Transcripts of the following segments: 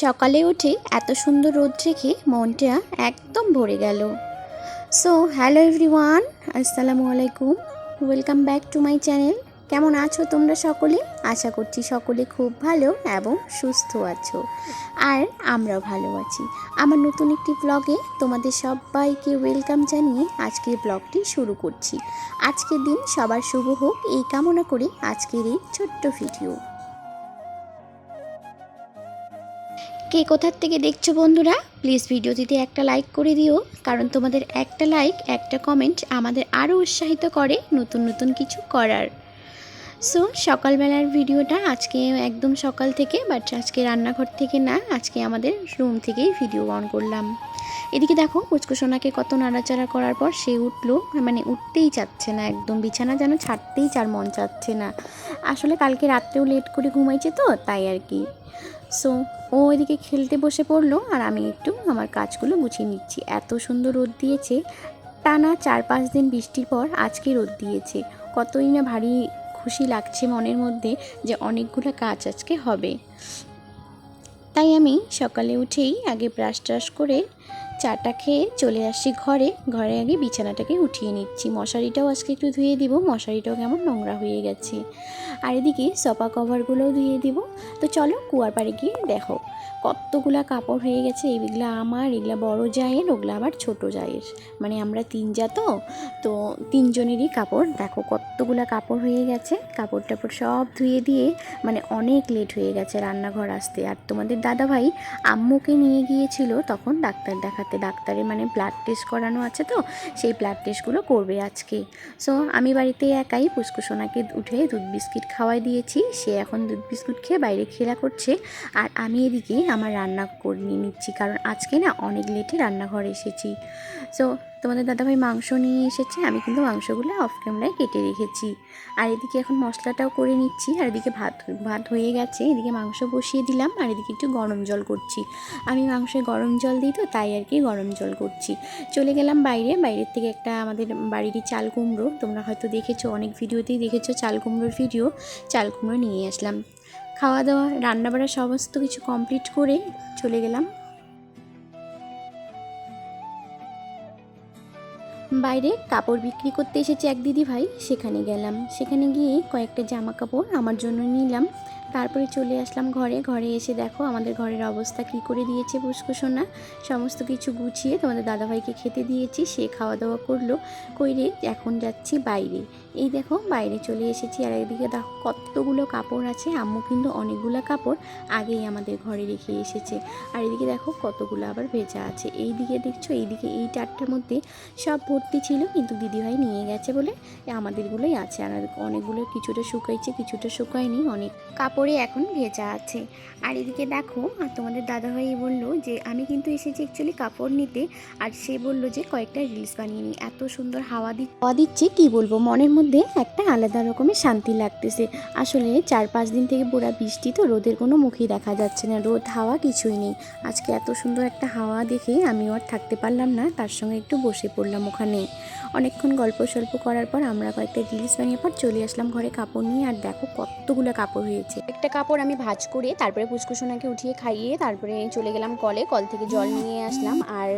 সকালে উঠে এত সুন্দর রোদ দেখে মনটা একদম ভরে গেল। সো হ্যালো এভরিওয়ান, আসসালামু আলাইকুম, welcome back to my channel. কেমন আছো তোমরা সকলে? আশা করছি সকলে খুব ভালো এবং সুস্থ আছো, আর আমরাও ভালো আছি। আমার নতুন একটি ব্লগে তোমাদের সবাইকে ওয়েলকাম জানিয়ে আজকের ব্লগটি শুরু করছি। আজকের দিন সবার শুভ হোক এই কামনা করে আজকের এই ছোট্ট ভিডিও। কে কোথার থেকে দেখছো বন্ধুরা, প্লিজ ভিডিওটিতে একটা লাইক করে দিও, কারণ তোমাদের একটা লাইক একটা কমেন্ট আমাদের আরও উৎসাহিত করে নতুন নতুন কিছু করার। সো সকালবেলার ভিডিওটা আজকে একদম সকাল থেকে, বাট আজকে রান্নাঘর থেকে না, আজকে আমাদের রুম থেকেই ভিডিও অন করলাম। এদিকে দেখো পুচকুসোনাকে কত নাড়াচাড়া করার পর সে উঠলো, মানে উঠতেই চাচ্ছে না, একদম বিছানা যেন ছাড়তেই চার মন চাচ্ছে না। আসলে কালকে রাত্রেও লেট করে ঘুমাইছে তো তাই আর কি। সো ও এদিকে খেলতে বসে পড়লো আর আমি একটু আমার কাজগুলো গুছিয়ে নিচ্ছি। এত সুন্দর রোদ দিয়েছে, টানা 4-5 দিন বৃষ্টির পর আজকে রোদ দিয়েছে। কতই না ভারী খুশি লাগছে মনের মধ্যে যে অনেকগুলো কাজ আজকে হবে। তাই আমি সকালে উঠেই আগে ব্রাশ ট্রাশ করে চাটা খেয়ে চলে আসছি ঘরে আগে বিছানাটাকে উঠিয়ে নিচ্ছি। মশারিটাও আজকে একটু ধুয়ে দিব, মশারিটাও কেমন নোংরা হয়ে গেছে। আর এদিকে সোফা কভারগুলোও ধুয়ে দিব। তো চলো কুয়ার পাড়ে গিয়ে দেখো কতগুলা কাপড় হয়ে গেছে। এইগুলা আমার, এগুলা বড় জায়ের, ওগুলা আবার ছোট জায়ের, মানে আমরা 3 জা তো 3 জনেরই কাপড়। দেখো কতগুলা কাপড় হয়ে গেছে। কাপড় টাপড় সব ধুয়ে দিয়ে মানে অনেক লেট হয়ে গেছে রান্নাঘর আসতে। আর তোমাদের দাদাভাই আম্মুকে নিয়ে গিয়েছিল তখন ডাক্তার দেখাতে, ডাক্তারে মানে ব্লাড টেস্ট করানো আছে তো সেই ব্লাড টেস্টগুলো করবে আজকে। সো আমি বাড়িতে একাই পুচকুসোনাকে উঠে দুধ বিস্কিট খাওয়াই দিয়েছি, সে এখন দুধ বিস্কুট খেয়ে বাইরে খেলা করছে। আর আমি এদিকে আমার রান্না করে নিচ্ছি, কারণ আজকে না অনেক লেটে রান্নাঘরে এসেছি। সো তোমাদের দাদাভাই মাংস নিয়ে এসেছে, আমি কিন্তু মাংসগুলো অফ ক্যামেরায় কেটে রেখেছি। আর এদিকে এখন মশলাটাও করে নিচ্ছি। আর এদিকে ভাত হয়ে গেছে, এদিকে মাংস বসিয়ে দিলাম। আর এদিকে একটু গরম জল করছি, আমি মাংসে গরম জল দিই তো তাই আর কি গরম জল করছি। চলে গেলাম বাইরের থেকে একটা আমাদের বাড়িরই চাল কুমড়ো, তোমরা হয়তো দেখেছো, অনেক ভিডিওতেই দেখেছো চাল কুমড়োর ভিডিও। চাল কুমড়ো নিয়ে আসলাম। খাওয়া দাওয়া রান্নাবাড়া সমস্ত কিছু কমপ্লিট করে চলে গেলাম বাইরে। কাপড় বিক্রি করতে এসেছে এক দিদি ভাই, সেখানে গেলাম। সেখানে গিয়ে কয়েকটা জামা কাপড় আমার জন্য নিলাম। তারপরে চলে আসলাম ঘরে এসে দেখো আমাদের ঘরের অবস্থা কি করে দিয়েছে পুচকুসোনা। সমস্ত কিছু গুছিয়ে তোমাদের দাদাভাইকে খেতে দিয়েছি, সে খাওয়া দাওয়া করলো। কইরে এখন যাচ্ছি বাইরে। এই দেখো বাইরে চলে এসেছি। আর এদিকে দেখো কতগুলো কাপড় আছে, আম্মু কিন্তু অনেকগুলো কাপড় আগেই আমাদের ঘরে রেখে এসেছে। আর এদিকে দেখো কতগুলো আবার ভেজা আছে। এই দিকে দেখছো, এইদিকে এই চারটার মধ্যে সব ভর্তি ছিল, কিন্তু দিদিভাই নিয়ে গেছে বলে আমাদেরগুলোই আছে। আর অনেকগুলো কিছুটা শুকাইছে কিছুটা শুকায়নি, অনেক কাপড়ে এখন ভেজা আছে। আর এদিকে দেখো, আর তোমাদের দাদাভাই বললো যে আমি কিন্তু এসেছি অ্যাকচুয়ালি কাপড় নিতে, আর সে বললো যে কয়েকটা রিলস বানিয়ে নিই। এত সুন্দর হাওয়া দিচ্ছে কি বলবো, মনের মধ্যে একটা আলাদা রকমের শান্তি লাগতেছে। আসলে 4-5 দিন থেকে পুরা বৃষ্টি তো, রোদের কোনো মুখই দেখা যাচ্ছে না, রোদ হাওয়া কিছুই নেই। আজকে এত সুন্দর একটা হাওয়া দেখে আমিও আর থাকতে পারলাম না, তার সঙ্গে একটু বসে পড়লাম ওখানে। অনেকক্ষণ গল্প সল্প করার পর আমরা কয়েকটা রিলস বানিয়ে পর চলে আসলাম ঘরে কাপড় নিয়ে। আর দেখো কতগুলো কাপড় হয়েছে। একটা কাপড় আমি ভাঁজ করে তারপরে পুচকুসোনাকে উঠিয়ে খাইয়ে তারপরে চলে গেলাম কল থেকে জল নিয়ে আসলাম। আর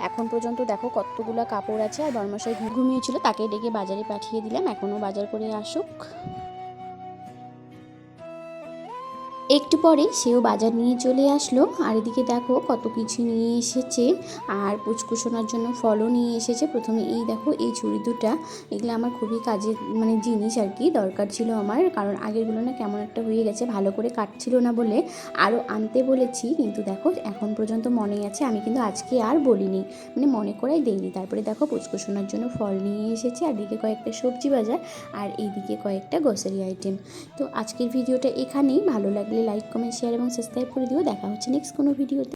এখন পর্যন্ত দেখো কতগুলো কাপড় আছে। আর বর্মশাই ঘুমিয়েছিল, তাকে ডেকে বাজারে পাঠিয়ে দিলাম, এখনও বাজার করে আসুক। একটু পরে সেও বাজার নিয়ে চলে আসলো। আর এদিকে দেখো কত কিছু নিয়ে এসেছে। আর পুচকুসোনার জন্য ফলও নিয়ে এসেছে। প্রথমে এই দেখো এই চুড়ি দুটা, এগুলো আমার খুবই কাজের মানে জিনিস আর কি, দরকার ছিল আমার, কারণ আগেরগুলো না কেমন একটা হয়ে গেছে, ভালো করে কাটছিল না বলে আরও আনতে বলেছি। কিন্তু দেখো এখন পর্যন্ত মনে আছে, আমি কিন্তু আজকে আর বলিনি, মানে মনে করাই দেইনি। তারপরে দেখো পুচকুসোনার জন্য ফল নিয়ে এসেছে। আর দিকে কয়েকটা সবজি বাজার, আর এইদিকে কয়েকটা গ্রোসারি আইটেম। তো আজকের ভিডিওটা এখানেই। ভালো লাগলে লাইক কমেন্ট শেয়ার এবং সাবস্ক্রাইব করে দিও। দেখা হচ্ছে নেক্সট কোনো ভিডিওতে।